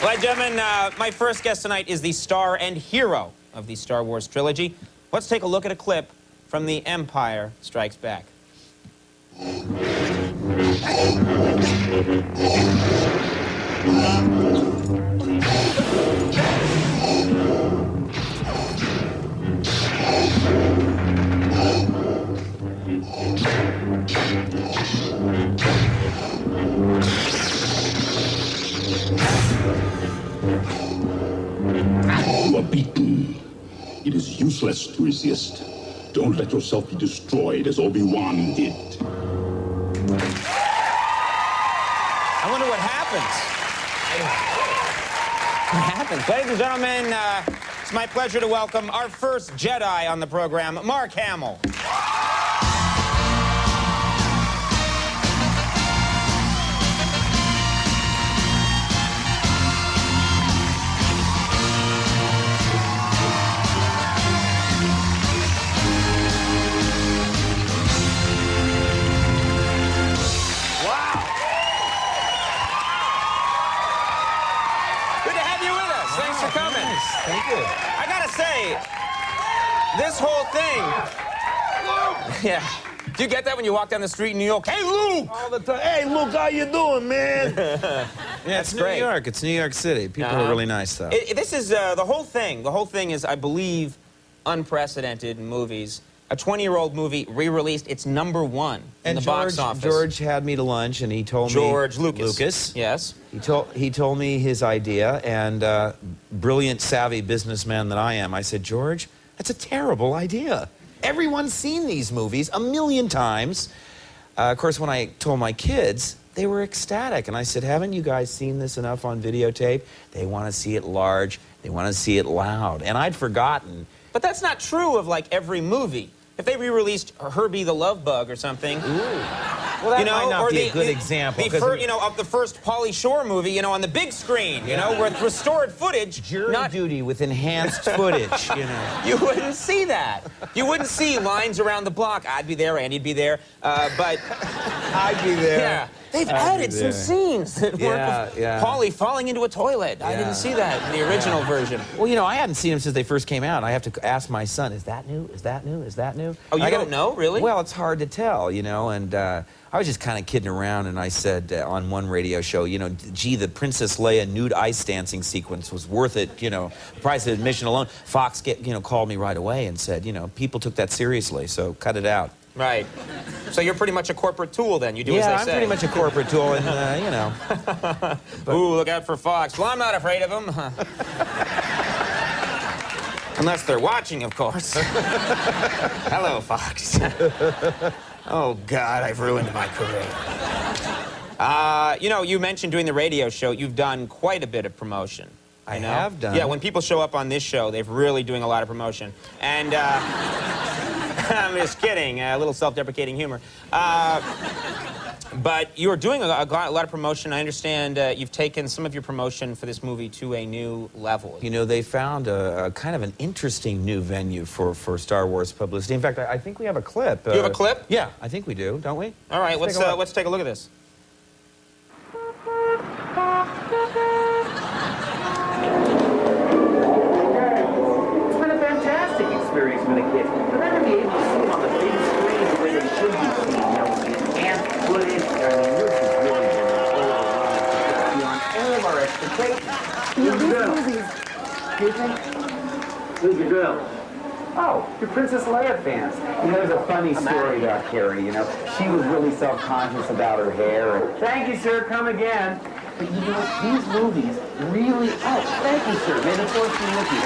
Well, gentlemen, my first guest tonight is the star and hero of the Star Wars trilogy. Let's take a look at a clip from The Empire Strikes Back. You are beaten. It is useless to resist. Don't let yourself be destroyed as Obi-Wan did. I wonder what happens. What happens? Ladies and gentlemen, it's my pleasure to welcome our first Jedi on the program, Mark Hamill. Thanks for coming. Nice. Thank you. I gotta say, this whole thing... Yeah. Do you get that when you walk down the street in New York? Hey, Luke! All the time. Hey, Luke, how you doing, man? Yeah, That's it's great. New York. It's New York City. People are really nice, though. This is the whole thing. The whole thing is, I believe, unprecedented in movies. A 20-year-old movie re-released. It's #1 in the box office. George had me to lunch, and he told George me... Lucas. Yes. He told me his idea, and brilliant, savvy businessman that I am, I said, George, that's a terrible idea. Everyone's seen these movies a million times. Of course, when I told my kids, they were ecstatic. And I said, haven't you guys seen this enough on videotape? They want to see it large. They want to see it loud. And I'd forgotten. But that's not true of, like, every movie. If they re-released Herbie the Love Bug or something... Ooh. Well, that might not be a good example. Of the first Pauly Shore movie, on the big screen, with restored footage. Jury duty with enhanced footage, You wouldn't see that. You wouldn't see lines around the block. I'd be there, Andy'd be there, but... I'd be there. Yeah. They've added some scenes that weren't... Pauly falling into a toilet. I didn't see that in the original version. Well, I hadn't seen them since they first came out. I have to ask my son, is that new? Is that new? Is that new? Oh, you don't know, really? Well, it's hard to tell, and I was just kind of kidding around, and I said on one radio show, gee, the Princess Leia nude ice dancing sequence was worth it, the price of admission alone. Fox called me right away and said, people took that seriously, so cut it out. Right. So you're pretty much a corporate tool, then. You do as they say. Yeah, I'm pretty much a corporate tool, and, Ooh, look out for Fox. Well, I'm not afraid of them. Unless they're watching, of course. Hello, Fox. Oh, God, I've ruined my career. You mentioned doing the radio show, you've done quite a bit of promotion. I have done. Yeah, when people show up on this show, they're really doing a lot of promotion. And, I'm just kidding, a little self-deprecating humor. But you're doing a lot of promotion. I understand you've taken some of your promotion for this movie to a new level. They found a kind of an interesting new venue for Star Wars publicity. In fact, I think we have a clip. You have a clip? Yeah, I think we do, don't we? All right, let's take a look at this. It's been a fantastic experience for the kids. For them to be able to see them on the big screen the way they should be seen, with enhanced footage, yours has really been beyond all of our expectations. Who's your girl? Excuse me? Who's your girl? Oh, you're Princess Leia fans. There's a funny story about Carrie, She was really self-conscious about her hair. And, thank you, sir. Come again. But, these movies really... Oh, thank you, sir. May the force be with you.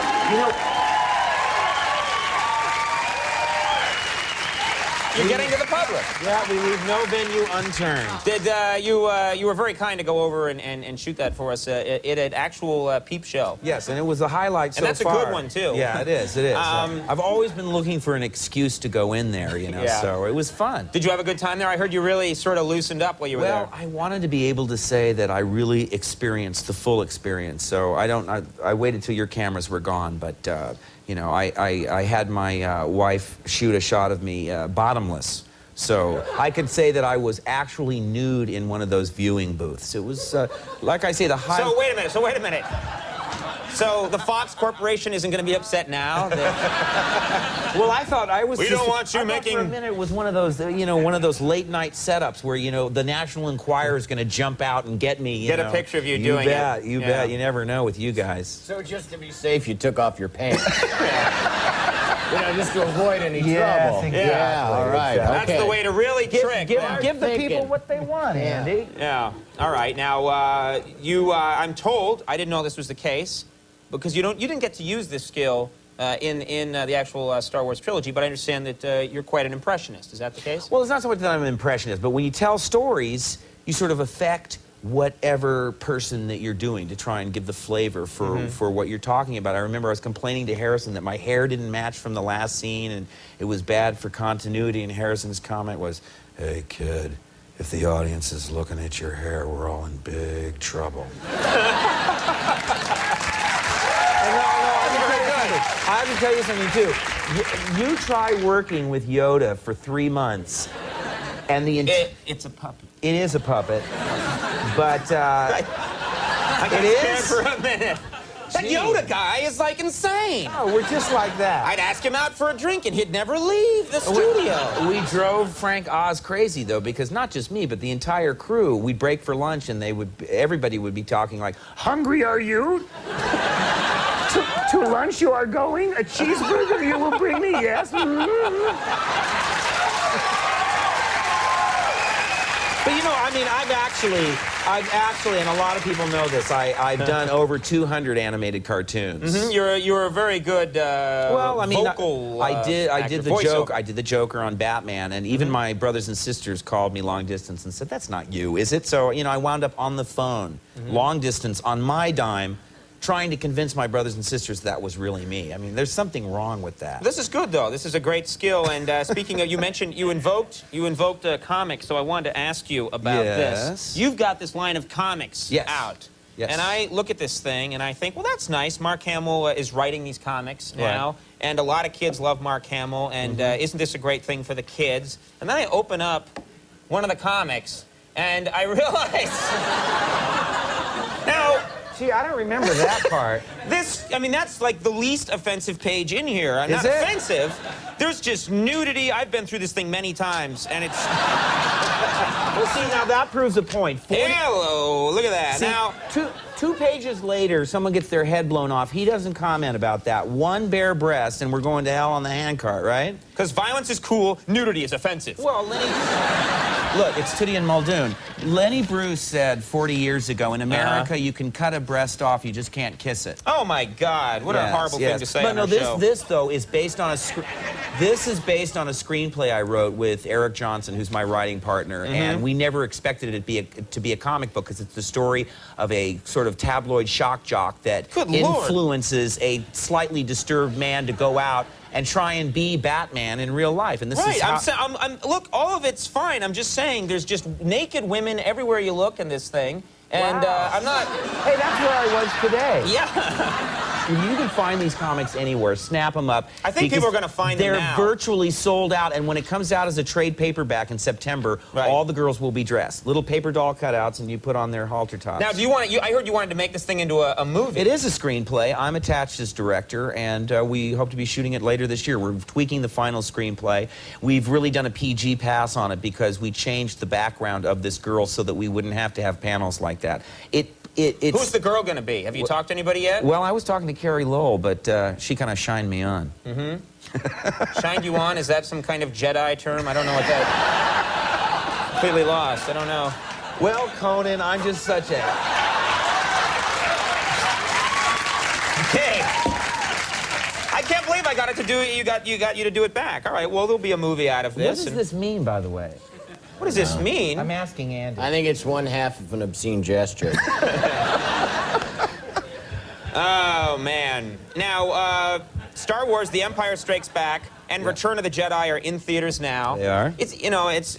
You're getting to the public. Yeah, we leave no venue unturned. Did you were very kind to go over and shoot that for us at an actual peep show. Yes, and it was a highlight so far. And that's a good one, too. Yeah, it is, it is. I've always been looking for an excuse to go in there, so it was fun. Did you have a good time there? I heard you really sort of loosened up while you were there. Well, I wanted to be able to say that I really experienced the full experience, so I waited till your cameras were gone, but, I had my wife shoot a shot of me bottomless, So I could say that I was actually nude in one of those viewing booths. It was, like I say, the high... So wait a minute. So the Fox Corporation isn't going to be upset now? Well, I thought I was... We don't want you making... For a minute, it was one of those, one of those late-night setups where, the National Enquirer is going to jump out and get me, Get a picture of you doing it. You bet. You never know with you guys. So just to be safe, you took off your pants. Just to avoid any trouble. Exactly. Yeah, all right. That's Okay. the way to really trick. Give the people what they want, Andy. Yeah. All right. Now, I'm told, I didn't know this was the case, because you didn't get to use this skill in the actual Star Wars trilogy, but I understand that you're quite an impressionist. Is that the case? Well, it's not so much that I'm an impressionist, but when you tell stories, you sort of affect whatever person that you're doing to try and give the flavor for what you're talking about. I remember I was complaining to Harrison that my hair didn't match from the last scene and it was bad for continuity, and Harrison's comment was, "Hey, kid, if the audience is looking at your hair, we're all in big trouble." I have to tell you something, too. You try working with Yoda for 3 months, and It's a puppet. it is a puppet, but I it is? for a minute. That Yoda guy is like insane. Oh, we're just like that. I'd ask him out for a drink and he'd never leave the studio. We drove Frank Oz crazy, though, because not just me, but the entire crew, we'd break for lunch and everybody would be talking like, "Hungry are you? To lunch you are going? A cheeseburger you will bring me, yes?" But I've actually, and a lot of people know this, I've done over 200 animated cartoons. Mm-hmm. You're a very good vocal I did the actor, joke. voiceover. I did the Joker on Batman, and even my brothers and sisters called me long distance and said, "That's not you, is it?" So I wound up on the phone, long distance, on my dime, trying to convince my brothers and sisters that was really me. I mean, there's something wrong with that. This is good, though. This is a great skill. And speaking of, you mentioned you invoked comics, so I wanted to ask you about this. You've got this line of comics out. Yes. And I look at this thing and I think, well, that's nice. Mark Hamill is writing these comics now, and a lot of kids love Mark Hamill, and isn't this a great thing for the kids? And then I open up one of the comics, and I realize... Now... Gee, I don't remember that part. That's like the least offensive page in here. I'm not offensive. There's just nudity. I've been through this thing many times, and it's... Well, see, now that proves a point. Hello, look at that. See, now, two pages later, someone gets their head blown off. He doesn't comment about that. One bare breast, and we're going to hell on the handcart, right? because violence is cool, nudity is offensive. Well, look, it's Tootie and Muldoon. Lenny Bruce said 40 years ago, in America, you can cut a breast off, you just can't kiss it. Oh my God! What a horrible thing to say but on no, our show. this though is based on a this is based on a screenplay I wrote with Eric Johnson, who's my writing partner, and we never expected it to be a comic book because it's the story of a sort of tabloid shock jock that influences a slightly disturbed man to go out and try and be Batman in real life. And this is how... look, all of it's fine. I'm just saying there's just naked women everywhere you look in this thing. And I'm not... Hey, that's where I was today. Yeah. You can find these comics anywhere. Snap them up. I think people are going to find them now. They're virtually sold out, and when it comes out as a trade paperback in September, all the girls will be dressed. Little paper doll cutouts, and you put on their halter tops. Now, do you want? I heard you wanted to make this thing into a movie. It is a screenplay. I'm attached as director, and we hope to be shooting it later this year. We're tweaking the final screenplay. We've really done a PG pass on it because we changed the background of this girl so that we wouldn't have to have panels like that. Who's the girl going to be? Have you talked to anybody yet? Well, I was talking to Carrie Lowell, but she kind of shined me on. Shined you on? Is that some kind of Jedi term? I don't know what that... Completely lost. I don't know. Well, Conan, I'm just such a... Hey! I can't believe I got it to do it. You got you to do it back. All right, well, there'll be a movie out of this. What does this mean, by the way? What does this mean? I'm asking Andy. I think it's one half of an obscene gesture. Oh, man. Now, Star Wars, The Empire Strikes Back, and Return of the Jedi are in theaters now. They are? It's,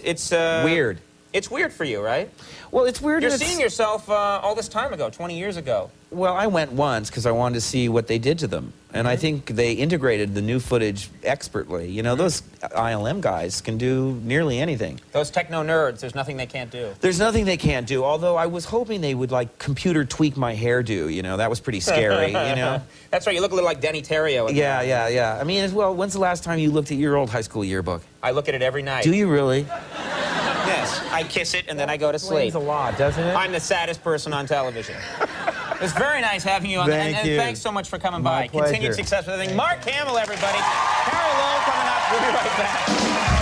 it's... Weird. It's weird for you, right? Well, it's weird. You're that it's- seeing yourself all this time ago, 20 years ago. Well, I went once because I wanted to see what they did to them. And I think they integrated the new footage expertly. You know, those ILM guys can do nearly anything. Those techno nerds, there's nothing they can't do. There's nothing they can't do, although I was hoping they would, like, computer tweak my hairdo. You know, that was pretty scary, you know? That's right, you look a little like Denny Terrio. Yeah. I mean, as well, when's the last time you looked at your old high school yearbook? I look at it every night. Do you really? Yes, I kiss it and then I go to sleep. Explains a lot, doesn't it? I'm the saddest person on television. It was very nice having you on. Thank you. And thanks so much for coming My by. Continued pleasure. success with everything. Mark Hamill, everybody. Carol Lowe coming up. We'll be right back.